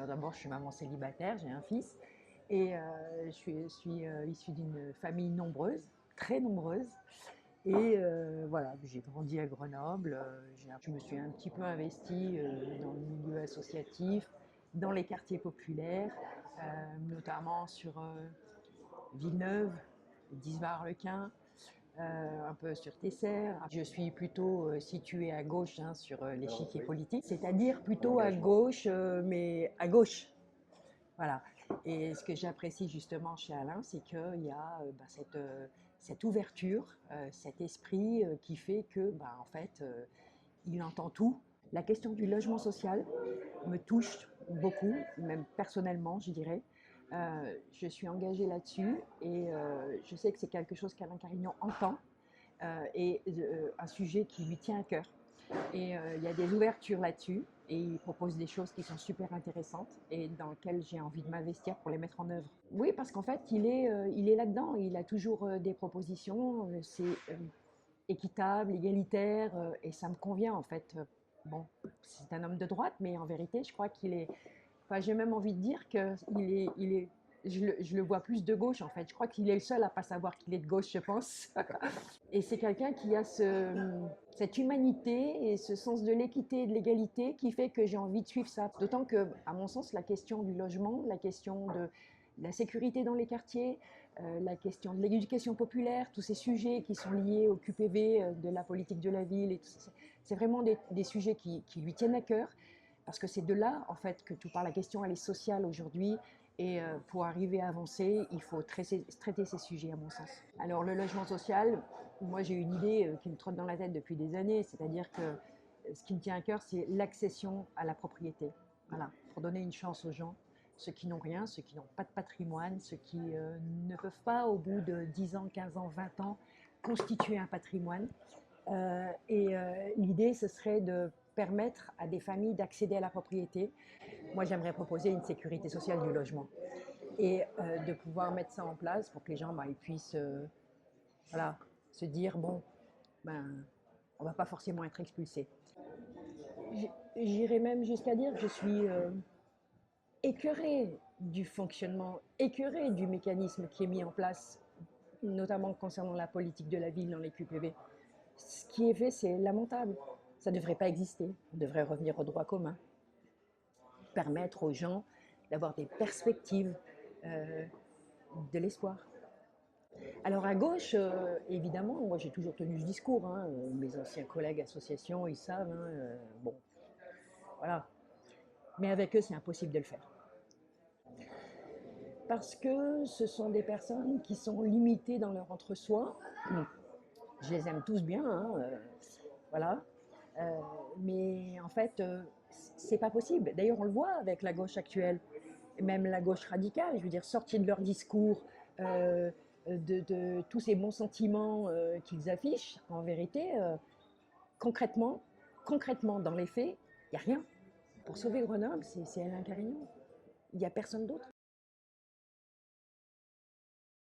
d'abord, je suis maman célibataire, j'ai un fils et je suis issue d'une famille nombreuse, très nombreuse. Et voilà, j'ai grandi à Grenoble, je me suis un petit peu investie dans le milieu associatif, dans les quartiers populaires, notamment sur Villeneuve, Disvar-le-Quin, un peu sur Tesser. Je suis plutôt située à gauche sur l'échiquier politique, c'est-à-dire plutôt à gauche, mais à gauche. Voilà. Et ce que j'apprécie justement chez Alain, c'est qu'il y a cette ouverture, cet esprit qui fait que, en fait, il entend tout. La question du logement social me touche beaucoup, même personnellement, je dirais. Je suis engagée là-dessus et je sais que c'est quelque chose qu'Alain Carignon entend et un sujet qui lui tient à cœur. Et il y a des ouvertures là-dessus et il propose des choses qui sont super intéressantes et dans lesquelles j'ai envie de m'investir pour les mettre en œuvre. Oui, parce qu'en fait, il est là-dedans. Il a toujours des propositions. C'est équitable, égalitaire et ça me convient en fait. Bon, c'est un homme de droite, mais en vérité, je crois qu'il est. Enfin, j'ai même envie de dire que je le vois plus de gauche en fait. Je crois qu'il est le seul à pas savoir qu'il est de gauche, je pense. Et c'est quelqu'un qui a cette humanité et ce sens de l'équité et de l'égalité qui fait que j'ai envie de suivre ça. D'autant que, à mon sens, la question du logement, la question de la sécurité dans les quartiers, la question de l'éducation populaire, tous ces sujets qui sont liés au QPV, de la politique de la ville, et c'est vraiment des sujets qui lui tiennent à cœur. Parce que c'est de là, en fait, que tout part. La question, elle est sociale aujourd'hui. Et pour arriver à avancer, il faut traiter ces sujets, à mon sens. Alors, le logement social, moi, j'ai une idée qui me trotte dans la tête depuis des années. C'est-à-dire que ce qui me tient à cœur, c'est l'accession à la propriété. Voilà, pour donner une chance aux gens, ceux qui n'ont rien, ceux qui n'ont pas de patrimoine, ceux qui ne peuvent pas, au bout de 10 ans, 15 ans, 20 ans, constituer un patrimoine. L'idée, ce serait de permettre à des familles d'accéder à la propriété. Moi, j'aimerais proposer une sécurité sociale du logement et de pouvoir mettre ça en place pour que les gens ils puissent voilà, se dire bon, on va pas forcément être expulsé. J'irais même jusqu'à dire que je suis écœurée du fonctionnement, écœurée du mécanisme qui est mis en place, notamment concernant la politique de la ville dans les QPV. Ce qui est fait, c'est lamentable. Ça ne devrait pas exister. On devrait revenir au droit commun. Permettre aux gens d'avoir des perspectives, euh, de l'espoir. Alors à gauche, évidemment, moi j'ai toujours tenu ce discours. Mes anciens collègues associations, ils savent. Bon, voilà. Mais avec eux, c'est impossible de le faire. Parce que ce sont des personnes qui sont limitées dans leur entre-soi. Je les aime tous bien, voilà. Mais en fait, c'est pas possible. D'ailleurs, on le voit avec la gauche actuelle, même la gauche radicale, je veux dire, sortir de leur discours, de tous ces bons sentiments qu'ils affichent, en vérité, concrètement, concrètement, dans les faits, il n'y a rien. Pour sauver Grenoble, c'est Alain Carignon. Il n'y a personne d'autre.